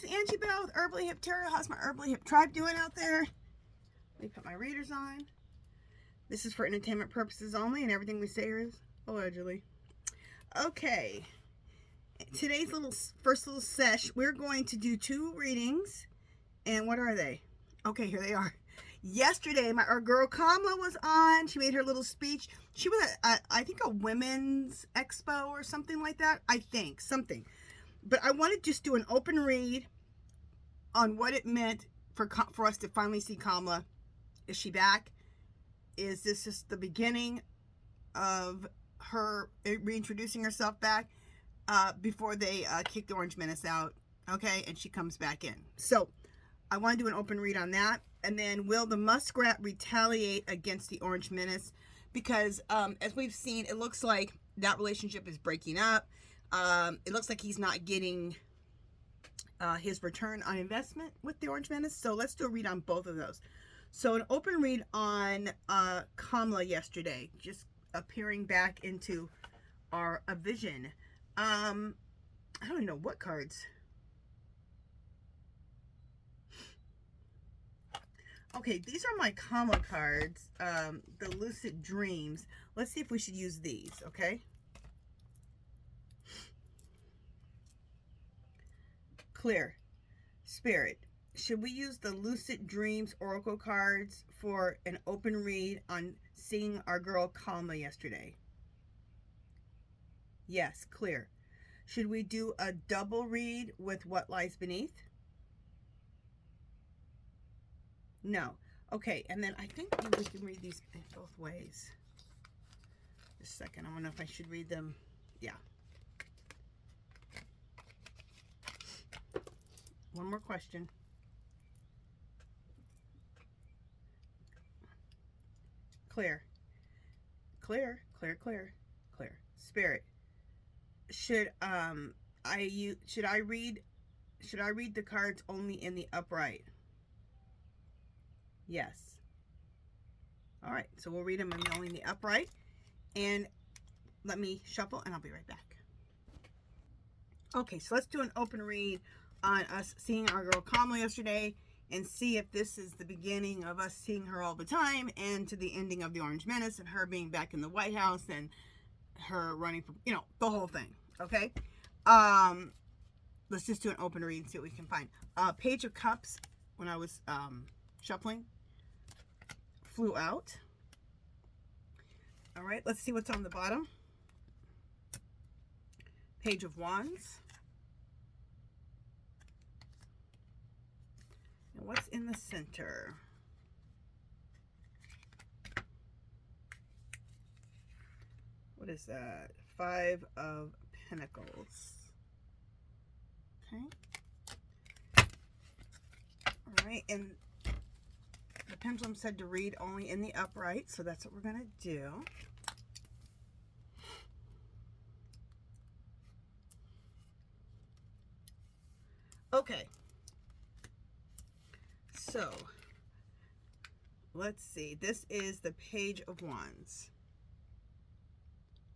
Angie Bell with Herbally Hip Tarot. How's my Herbally Hip tribe doing out there? Let me put my readers on. This is for entertainment purposes only, and everything we say here is allegedly. Okay. Today's first little sesh, we're going to do 2 readings. And what are they? Okay, here they are. Yesterday, our girl Kamla was on. She made her little speech. She was at, I think, a women's expo or something like that. I think, something. But I want to just do an open read on what it meant for us to finally see Kamla. Is she back? Is this just the beginning of her reintroducing herself back before they kick the Orange Menace out? Okay, and she comes back in. So I want to do an open read on that. And then, will the Muskrat retaliate against the Orange Menace? Because as we've seen, it looks like that relationship is breaking up. It looks like he's not getting his return on investment with the Orange Menace. So let's do a read on both of those. So an open read on Kamla yesterday, just appearing back into our vision. I don't even know what cards. Okay, these are my Kamla cards, the Lucid Dreams. Let's see if we should use these, okay? Clear. Spirit, should we use the Lucid Dreams Oracle cards for an open read on seeing our girl Kamla yesterday? Yes, clear. Should we do a double read with What Lies Beneath? No. Okay, and then I think we can read these both ways. Just a second. I don't know if I should read them. Yeah. One more question. Clear. Clear, clear, clear, clear. Spirit. Should I read the cards only in the upright? Yes. All right, so we'll read them only in the upright. And let me shuffle, and I'll be right back. Okay, so let's do an open read on us seeing our girl Kamla yesterday and see if this is the beginning of us seeing her all the time and to the ending of the Orange Menace and her being back in the White House and her running for, you know, the whole thing. Okay? Let's just do an open read and see what we can find. Page of Cups, when I was shuffling, flew out. All right, let's see what's on the bottom. Page of Wands. And what's in the center? What is that? 5 of Pentacles. Okay. All right, and the pendulum said to read only in the upright, so that's what we're going to do. Okay. So, let's see. This is the Page of Wands.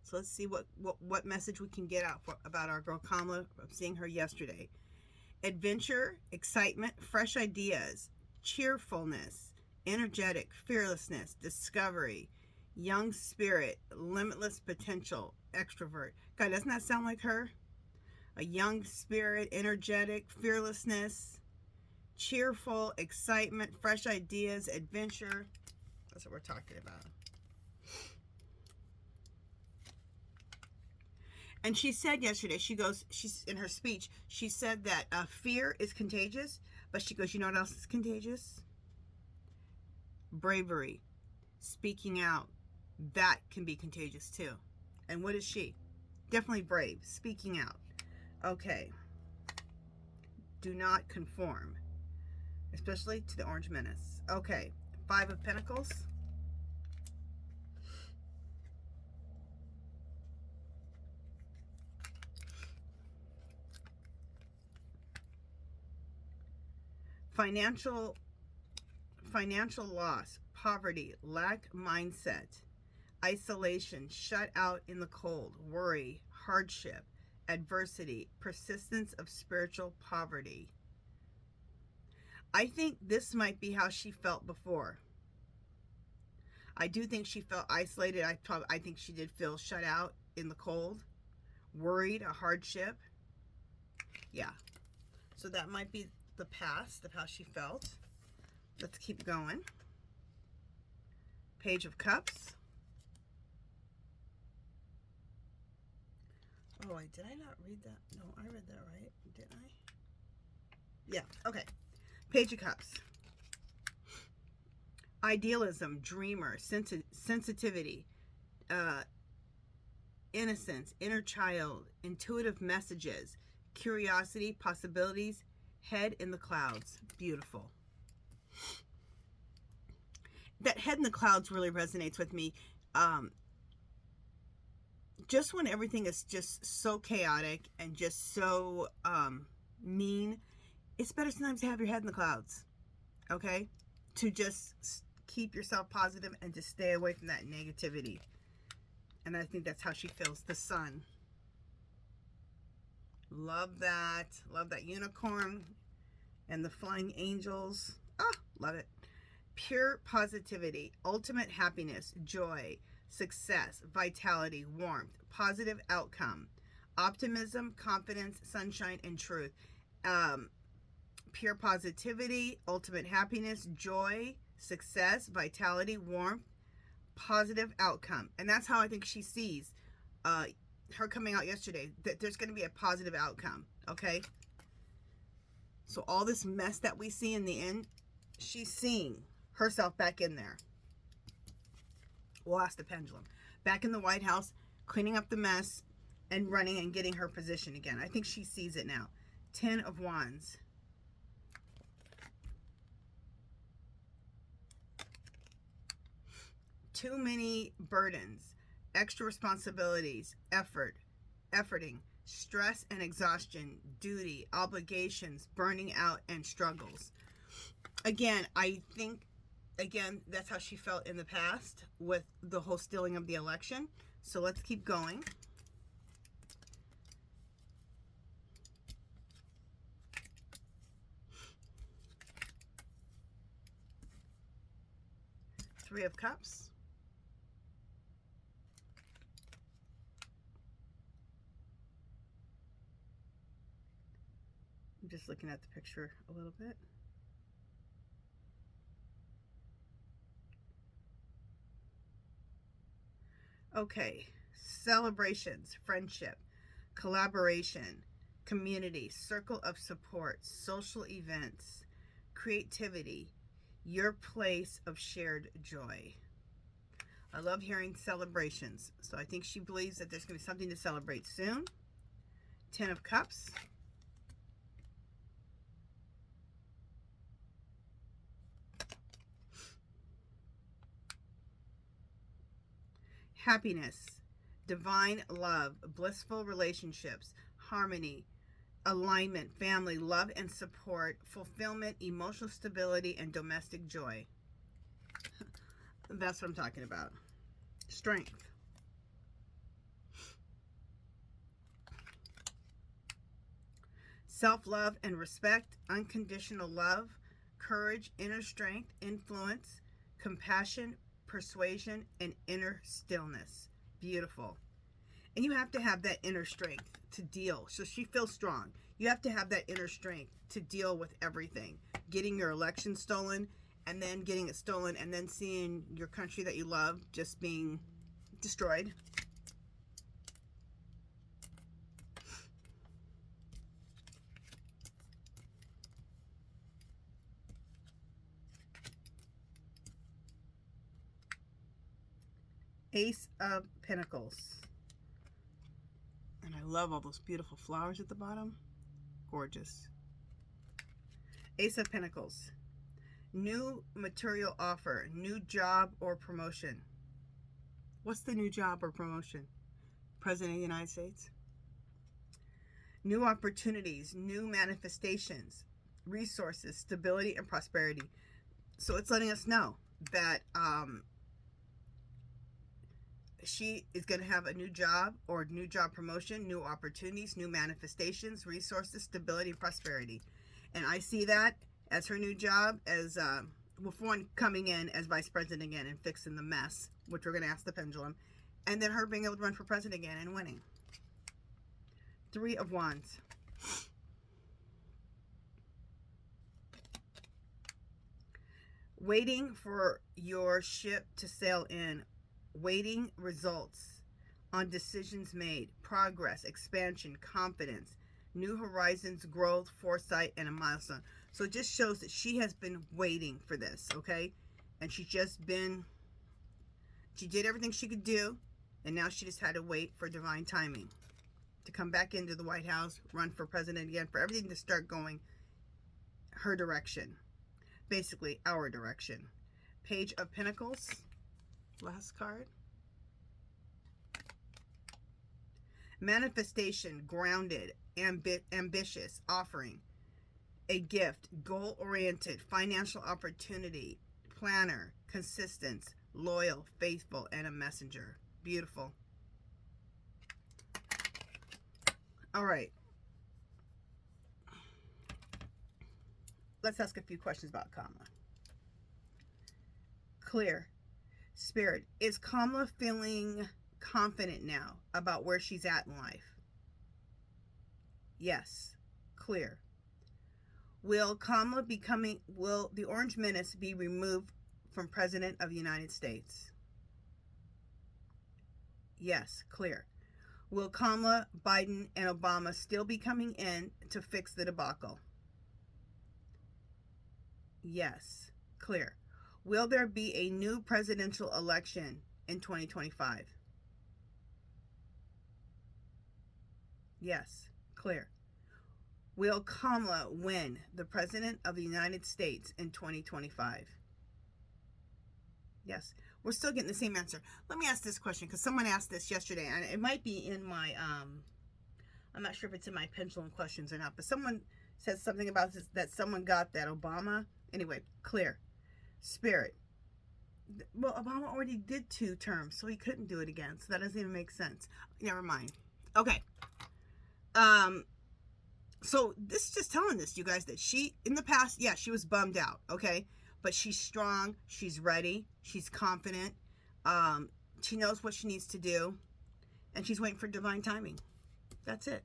So let's see what message we can get out about our girl Kamla, of seeing her yesterday. Adventure, excitement, fresh ideas, cheerfulness, energetic, fearlessness, discovery, young spirit, limitless potential, extrovert. God, doesn't that sound like her? A young spirit, energetic, fearlessness, cheerful, excitement, fresh ideas, adventure. That's what we're talking about. And she said yesterday, she's in her speech, she said that fear is contagious, but she goes, you know what else is contagious? Bravery, speaking out, that can be contagious too. And what is she? Definitely brave, speaking out. Okay. Do not conform, especially to the Orange Menace. Okay, 5 of Pentacles. Financial loss, poverty, lack mindset, isolation, shut out in the cold, worry, hardship, adversity, persistence of spiritual poverty. I think this might be how she felt before. I do think she felt isolated. I think she did feel shut out in the cold, worried, a hardship. Yeah. So that might be the past of how she felt. Let's keep going. Page of Cups. Oh, did I not read that? No, I read that right, didn't I? Yeah, okay. Page of Cups. Idealism, dreamer, sensitivity, innocence, inner child, intuitive messages, curiosity, possibilities, head in the clouds. Beautiful. That head in the clouds really resonates with me. Just when everything is just so chaotic and just so mean, it's better sometimes to have your head in the clouds, okay? To just keep yourself positive and to stay away from that negativity. And I think that's how she feels. The sun. Love that. Love that unicorn and the flying angels. Ah, love it. Pure positivity, ultimate happiness, joy, success, vitality, warmth, positive outcome, optimism, confidence, sunshine, and truth. Pure positivity, ultimate happiness, joy, success, vitality, warmth, positive outcome. And that's how I think she sees her coming out yesterday, that there's going to be a positive outcome, okay? So all this mess that we see in the end, she's seeing herself back in there. We'll ask the pendulum. Back in the White House, cleaning up the mess and running and getting her position again. I think she sees it now. 10 of Wands. Too many burdens, extra responsibilities, efforting, stress and exhaustion, duty, obligations, burning out, and struggles. Again, I think, that's how she felt in the past with the whole stealing of the election. So let's keep going. Three of Cups. I'm just looking at the picture a little bit. Okay, celebrations, friendship, collaboration, community, circle of support, social events, creativity, your place of shared joy. I love hearing celebrations. So I think she believes that there's going to be something to celebrate soon. 10 of Cups. Happiness, divine love, blissful relationships, harmony, alignment, family, love and support, fulfillment, emotional stability, and domestic joy. That's what I'm talking about. Strength. Self-love and respect, unconditional love, courage, inner strength, influence, compassion, persuasion, and inner stillness. Beautiful. And you have to have that inner strength to deal. So she feels strong. You have to have that inner strength to deal with everything. Getting your election stolen, and then getting it stolen, and then seeing your country that you love just being destroyed. Ace of Pentacles. And I love all those beautiful flowers at the bottom. Gorgeous. Ace of Pentacles. New material offer. New job or promotion. What's the new job or promotion? President of the United States. New opportunities. New manifestations. Resources. Stability and prosperity. So it's letting us know that she is going to have a new job or new job promotion, new opportunities, new manifestations, resources, stability, and prosperity. And I see that as her new job as, well, for one, coming in as vice president again and fixing the mess, which we're going to ask the pendulum, and then her being able to run for president again and winning. Three of Wands. Waiting for your ship to sail in. Waiting results on decisions made. Progress, expansion, confidence, new horizons, growth, foresight, and a milestone. So it just shows that she has been waiting for this, okay? And she did everything she could do, and now she just had to wait for divine timing to come back into the White House, run for president again, for everything to start going her direction. Basically, our direction. Page of Pentacles. Last card. Manifestation, grounded, ambitious, offering. A gift, goal-oriented, financial opportunity, planner, consistent, loyal, faithful, and a messenger. Beautiful. All right. Let's ask a few questions about Kamla. Clear. Spirit, is Kamla feeling confident now about where she's at in life? Yes. Clear. Will the Orange Menace be removed from President of the United States? Yes. Clear. Will Kamala, Biden, and Obama still be coming in to fix the debacle? Yes. Clear. Will there be a new presidential election in 2025? Yes. Clear. Will Kamala win the President of the United States in 2025? Yes. We're still getting the same answer. Let me ask this question, because someone asked this yesterday, and it might be in my, I'm not sure if it's in my pendulum questions or not, but someone says something about this, that someone got that Obama. Anyway, clear. Spirit. Well, Obama already did 2 terms, so he couldn't do it again, so that doesn't even make sense. Never mind. Okay. So this is just telling this, you guys, that she, in the past, yeah, she was bummed out, okay? But she's strong, she's ready, she's confident, she knows what she needs to do, and she's waiting for divine timing. That's it.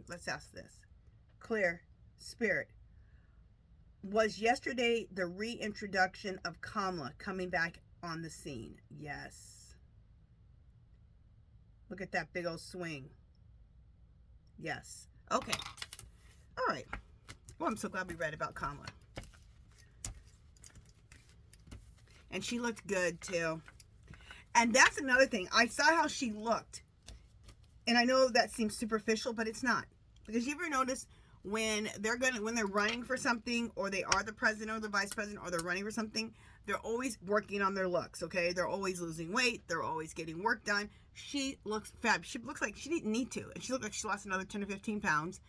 Let's ask this. Clear. Spirit. Was yesterday the reintroduction of Kamla coming back on the scene? Yes. Look at that big old swing. Yes. Okay. All right. Well, I'm so glad we read about Kamla. And she looked good, too. And that's another thing. I saw how she looked. And I know that seems superficial, but it's not. Because you ever notice when they're running for something, or they are the president or the vice president, or they're running for something, they're always working on their looks, okay? They're always losing weight. They're always getting work done. She looks fab. She looks like she didn't need to. And she looked like she lost another 10 or 15 pounds.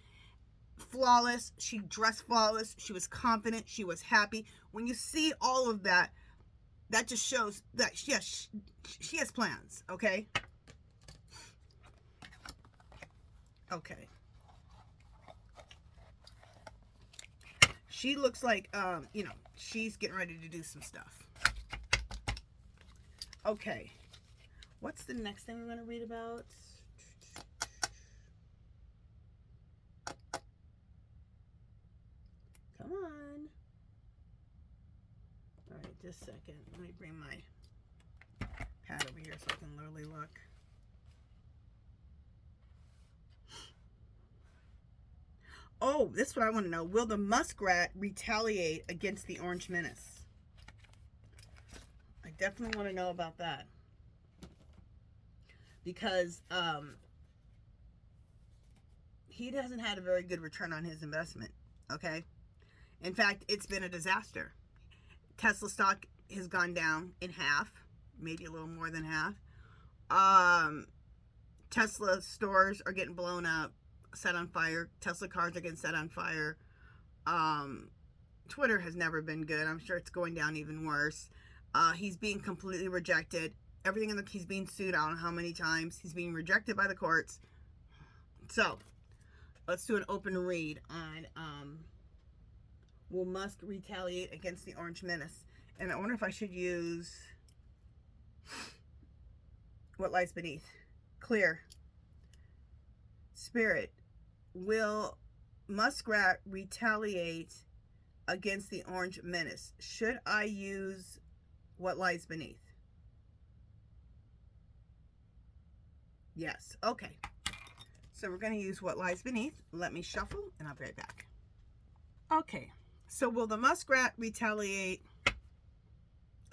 Flawless. She dressed flawless. She was confident. She was happy. When you see all of that, that just shows that she has plans, okay? Okay. She looks like, she's getting ready to do some stuff. Okay. What's the next thing we're going to read about? Come on. All right, just a second. Let me bring my pad over here so I can literally look. Oh, this is what I want to know. Will the Muskrat retaliate against the Orange Menace? I definitely want to know about that. Because he hasn't had a very good return on his investment, okay? In fact, it's been a disaster. Tesla stock has gone down in half, maybe a little more than half. Tesla stores are getting blown up, set on fire. Tesla cars are getting set on fire. Twitter has never been good. I'm sure it's going down even worse. He's being completely rejected. He's being sued, I don't know how many times. He's being rejected by the courts. So, let's do an open read on will Musk retaliate against the Orange Menace? And I wonder if I should use what lies beneath. Clear. Spirit, will Muskrat retaliate against the Orange Menace? Should I use what lies beneath? Yes. Okay. So we're going to use what lies beneath. Let me shuffle and I'll be right back. Okay. So will the Muskrat retaliate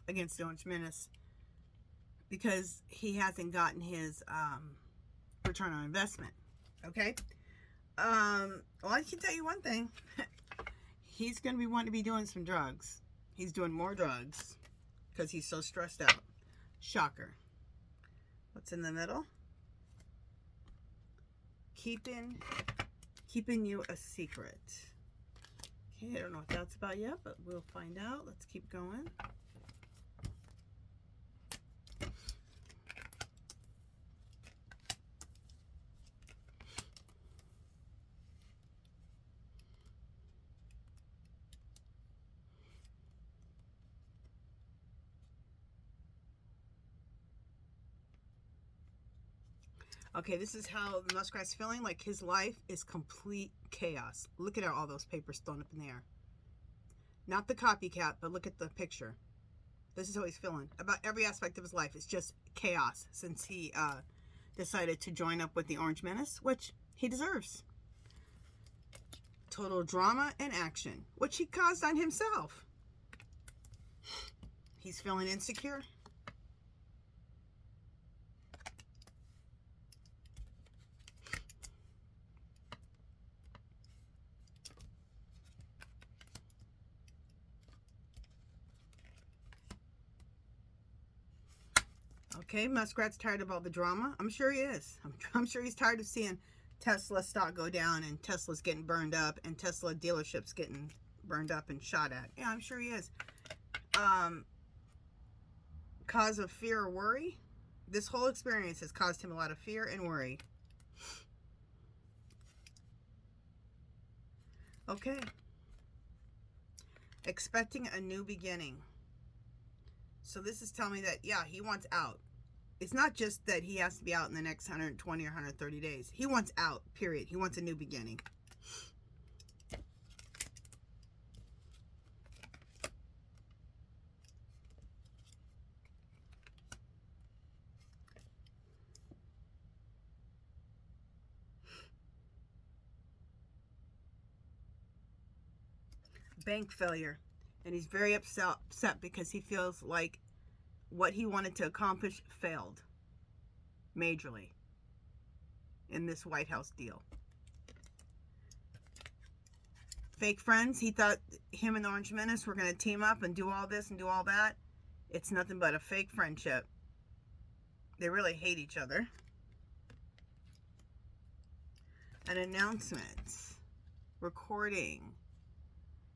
against the Orange Menace because he hasn't gotten his return on investment? Okay. Well, I can tell you one thing. He's going to be wanting to be doing some drugs. He's doing more drugs because he's so stressed out. Shocker. What's in the middle? Keeping you a secret. Okay, I don't know what that's about yet, but we'll find out. Let's keep going. Okay, this is how the Muskrat's feeling, like his life is complete chaos. Look at all those papers thrown up in the air. Not the copycat, but look at the picture. This is how he's feeling. About every aspect of his life, it's just chaos since he decided to join up with the Orange Menace, which he deserves. Total drama and action, which he caused on himself. He's feeling insecure. Okay, Muskrat's tired of all the drama. I'm sure he is. I'm sure he's tired of seeing Tesla stock go down and Tesla's getting burned up and Tesla dealerships getting burned up and shot at. Yeah, I'm sure he is. Cause of fear or worry? This whole experience has caused him a lot of fear and worry. Okay. Expecting a new beginning. So this is telling me that, yeah, he wants out. It's not just that he has to be out in the next 120 or 130 days. He wants out, period. He wants a new beginning. Bank failure. And he's very upset because he feels like what he wanted to accomplish failed majorly in this White House deal. Fake friends. He thought him and the Orange Menace were going to team up and do all this and do all that. It's nothing but a fake friendship. They really hate each other. An announcement. Recording.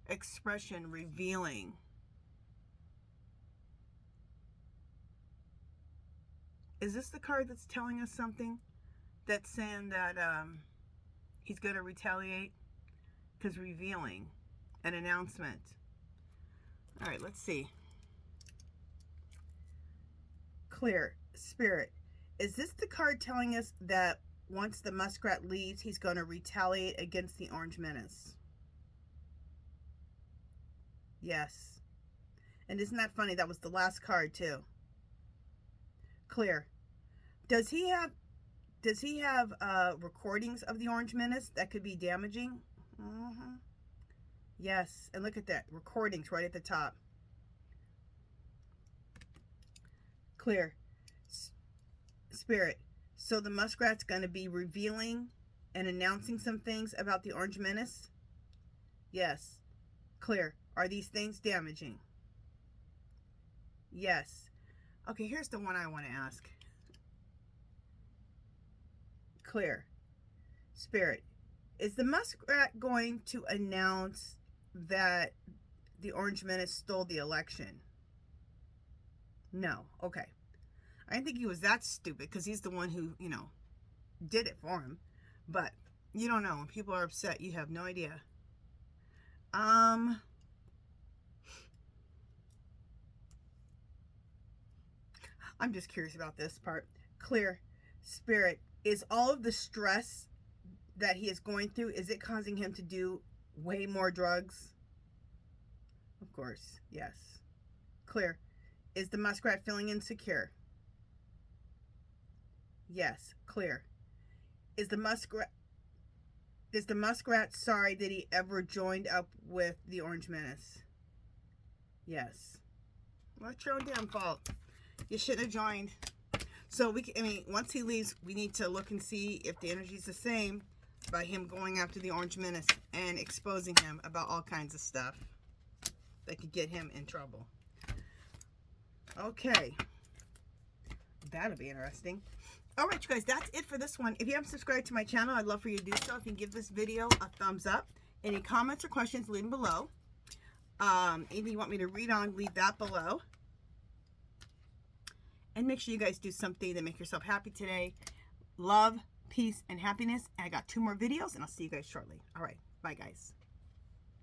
Expression revealing. Is this the card that's telling us something? That's saying that he's going to retaliate? Because revealing. An announcement. Alright, let's see. Clear. Spirit. Is this the card telling us that once the Muskrat leaves, he's going to retaliate against the Orange Menace? Yes. And isn't that funny? That was the last card too. Clear. Does he have recordings of the Orange Menace that could be damaging? Yes. And look at that. Recordings right at the top. Clear. Spirit. So the Muskrat's going to be revealing and announcing some things about the Orange Menace? Yes. Clear. Are these things damaging? Yes. Okay, here's the one I want to ask. Clear. Spirit. Is the Muskrat going to announce that the Orange Menace stole the election? No. Okay. I didn't think he was that stupid because he's the one who, did it for him. But you don't know. When people are upset, you have no idea. I'm just curious about this part. Clear. Spirit, is all of the stress that he is going through, is it causing him to do way more drugs? Of course, yes. Clear. Is the muskrat feeling insecure? Yes. Clear. Is the muskrat sorry that he ever joined up with the Orange Menace? Yes. Well, it's your own damn fault. You shouldn't have joined. So once he leaves, we need to look and see if the energy is the same by him going after the Orange Menace and exposing him about all kinds of stuff that could get him in trouble. Okay. That'll be interesting. Alright, you guys, that's it for this one. If you haven't subscribed to my channel, I'd love for you to do so. If you can give this video a thumbs up. Any comments or questions, leave them below. Anything you want me to read on, leave that below. And make sure you guys do something to make yourself happy today. Love, peace, and happiness. And I got 2 more videos, and I'll see you guys shortly. Alright, bye guys.